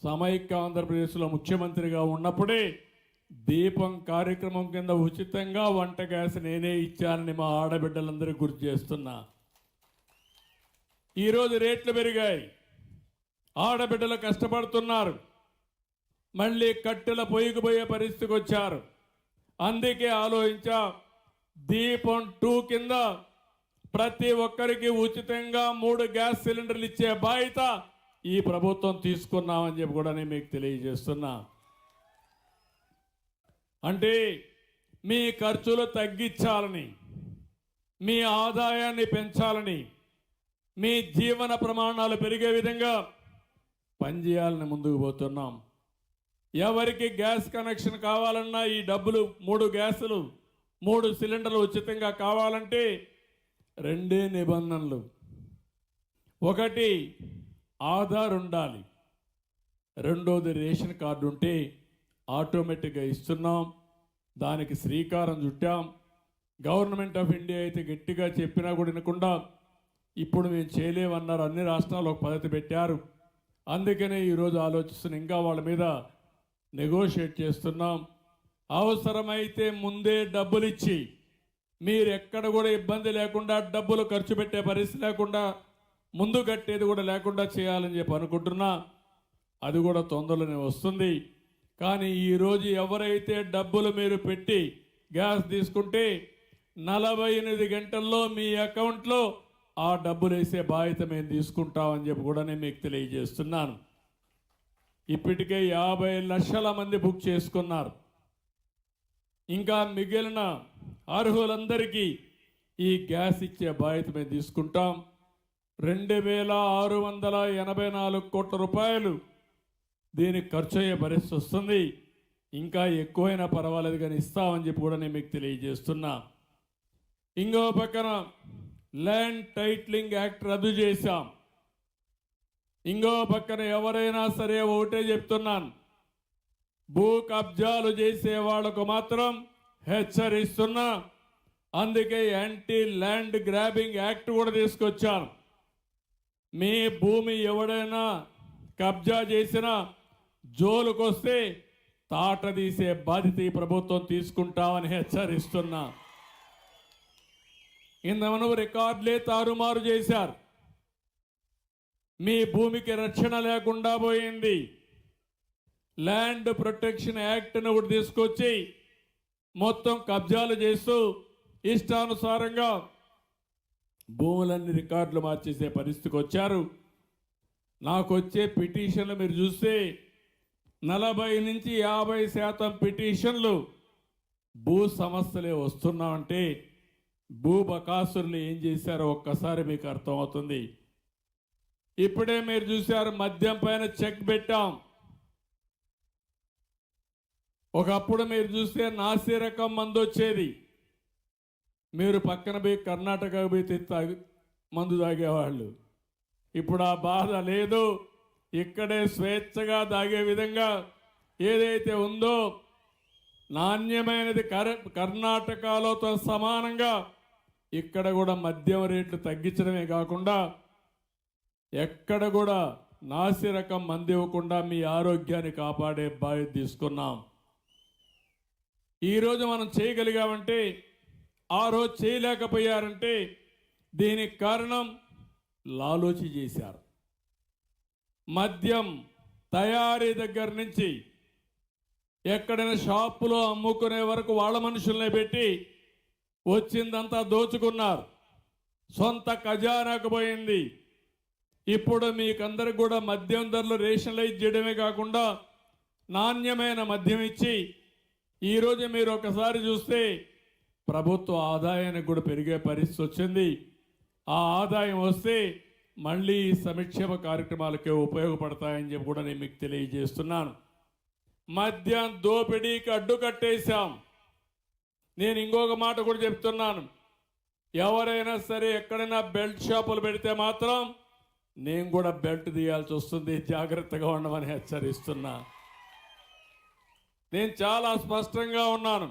సమైక్య ఆంధ్రప్రదేశ్లో ముఖ్యమంత్రిగా ఉన్నప్పుడే దీపం కార్యక్రమం కింద ఉచితంగా వంట గ్యాస్ నేనే ఇచ్చానని మా ఆడబిడ్డలందరికీ గుర్తు చేస్తున్నా. ఈరోజు రేట్లు పెరిగాయి, ఆడబిడ్డలు కష్టపడుతున్నారు, మళ్ళీ కట్టెల పొయ్యికి పోయే పరిస్థితికి వచ్చారు. అందుకే ఆలోచించా, దీపం 2 కింద ప్రతి ఒక్కరికి ఉచితంగా 3 గ్యాస్ సిలిండర్లు ఇచ్చే బాధ్యత ఈ ప్రభుత్వం తీసుకున్నామని చెప్పి కూడా నేను మీకు తెలియజేస్తున్నా. అంటే మీ ఖర్చులు తగ్గించాలని, మీ ఆదాయాన్ని పెంచాలని, మీ జీవన ప్రమాణాలు పెరిగే విధంగా పనిచేయాలని ముందుకు పోతున్నాం. ఎవరికి గ్యాస్ కనెక్షన్ కావాలన్నా ఈ డబ్బులు 3 గ్యాసులు 3 సిలిండర్లు ఉచితంగా కావాలంటే 2 నిబంధనలు. ఒకటి ఆధార్ ఉండాలి, రెండోది రేషన్ కార్డు ఉంటే ఆటోమేటిక్గా ఇస్తున్నాం. దానికి శ్రీకారం చుట్టాం. గవర్నమెంట్ ఆఫ్ ఇండియా అయితే గట్టిగా చెప్పినా కూడా వినకుండా ఇప్పుడు మేము చేయలేమన్నారు. అన్ని రాష్ట్రాలు ఒక పద్ధతి పెట్టారు. అందుకనే ఈరోజు ఆలోచిస్తున్న ఇంకా వాళ్ళ మీద నెగోషియేట్ చేస్తున్నాం. అవసరమైతే ముందే డబ్బులు ఇచ్చి మీరు ఎక్కడ కూడా ఇబ్బంది లేకుండా డబ్బులు ఖర్చు పెట్టే పరిస్థితి లేకుండా ముందు కట్టేది కూడా లేకుండా చేయాలని చెప్పి అనుకుంటున్నా. అది కూడా తొందరలోనే వస్తుంది. కానీ ఈరోజు ఎవరైతే డబ్బులు మీరు పెట్టి గ్యాస్ తీసుకుంటే 48 గంటల్లో మీ అకౌంట్లో ఆ డబ్బులు వేసే బాధ్యత మేము తీసుకుంటామని చెప్పి కూడా నేను మీకు తెలియజేస్తున్నాను. ఇప్పటికే 50 లక్షల మంది బుక్ చేసుకున్నారు. ఇంకా మిగిలిన అర్హులందరికీ ఈ గ్యాస్ ఇచ్చే బాధ్యత మేము తీసుకుంటాం. 2684 కోట్ల రూపాయలు దీనికి ఖర్చు అయ్యే పరిస్థితి వస్తుంది. ఇంకా ఎక్కువైనా పర్వాలేదు కానీ ఇస్తామని చెప్పి కూడా నేను మీకు తెలియజేస్తున్నా. ఇంకో పక్కన ల్యాండ్ టైటిలింగ్ యాక్ట్ రద్దు చేశాం. ఇంకో పక్కన ఎవరైనా సరే ఒకటే చెప్తున్నాను, భూ కబ్జాలు చేసే వాళ్లకు మాత్రం హెచ్చరిస్తున్నా. అందుకే యాంటీ ల్యాండ్ గ్రాబింగ్ యాక్ట్ కూడా తీసుకొచ్చాను. మీ భూమి ఎవడైనా కబ్జా చేసినా జోలుకొస్తే తాట తీసే బాధ్యత ఈ ప్రభుత్వం తీసుకుంటామని హెచ్చరిస్తున్నా. ఇంతమను రికార్డులే తారుమారు చేశారు. మీ భూమికి రక్షణ లేకుండా పోయింది. ల్యాండ్ ప్రొటెక్షన్ యాక్ట్ను కూడా తీసుకొచ్చి మొత్తం కబ్జాలు చేస్తూ ఇష్టానుసారంగా భూములన్నీ రికార్డులు మార్చేసే పరిస్థితికి వచ్చారు. నాకు వచ్చే పిటిషన్లు మీరు చూస్తే 40 నుంచి 50% పిటిషన్లు భూ సమస్యలే వస్తున్నామంటే భూ బకాసురులు ఏం చేశారో ఒక్కసారి మీకు అర్థమవుతుంది. ఇప్పుడే మీరు చూశారు, మద్యం పైన చెక్ పెట్టాం. ఒకప్పుడు మీరు చూస్తే నాసి రకం మందు వచ్చేది. మీరు పక్కన పోయి కర్ణాటక పోయి మందు తాగేవాళ్ళు. ఇప్పుడు ఆ బాధ లేదు. ఇక్కడే స్వేచ్ఛగా తాగే విధంగా ఏదైతే ఉందో నాణ్యమైనది కర్ణాటకలోతో సమానంగా ఇక్కడ కూడా మద్యం రేట్లు తగ్గించడమే కాకుండా ఎక్కడ కూడా నాసి రకం మందు ఇవ్వకుండా మీ ఆరోగ్యాన్ని కాపాడే బాధ్యత తీసుకున్నాం. ఈరోజు మనం చేయగలిగామంటే ఆ రోజు చేయలేకపోయారంటే దీనికి కారణం లాలోచి చేశారు. మద్యం తయారీ దగ్గర నుంచి ఎక్కడైనా షాపులో అమ్ముకునే వరకు వాళ్ళ మనుషుల్ని పెట్టి వచ్చిందంతా దోచుకున్నారు. సొంత ఖజానాకు పోయింది. ఇప్పుడు మీకందరికి కూడా మద్యం ధరలు రేషనలైజ్ చేయడమే కాకుండా నాణ్యమైన మద్యం ఇచ్చి ఈరోజు మీరు ఒకసారి చూస్తే ప్రభుత్వ ఆదాయానికి కూడా పెరిగే పరిస్థితి వచ్చింది. ఆ ఆదాయం వస్తే మళ్ళీ సంక్షేమ కార్యక్రమాలకే ఉపయోగపడతాయని చెప్పి కూడా నేను మీకు తెలియజేస్తున్నాను. మద్యం దోపిడీకి అడ్డుకట్టేశాం. నేను ఇంకొక మాట కూడా చెప్తున్నాను, ఎవరైనా సరే ఎక్కడైనా బెల్ట్ షాపులు పెడితే మాత్రం నేను కూడా బెల్ట్ తీయాల్సి వస్తుంది, జాగ్రత్తగా ఉండమని హెచ్చరిస్తున్నా. నేను చాలా స్పష్టంగా ఉన్నాను.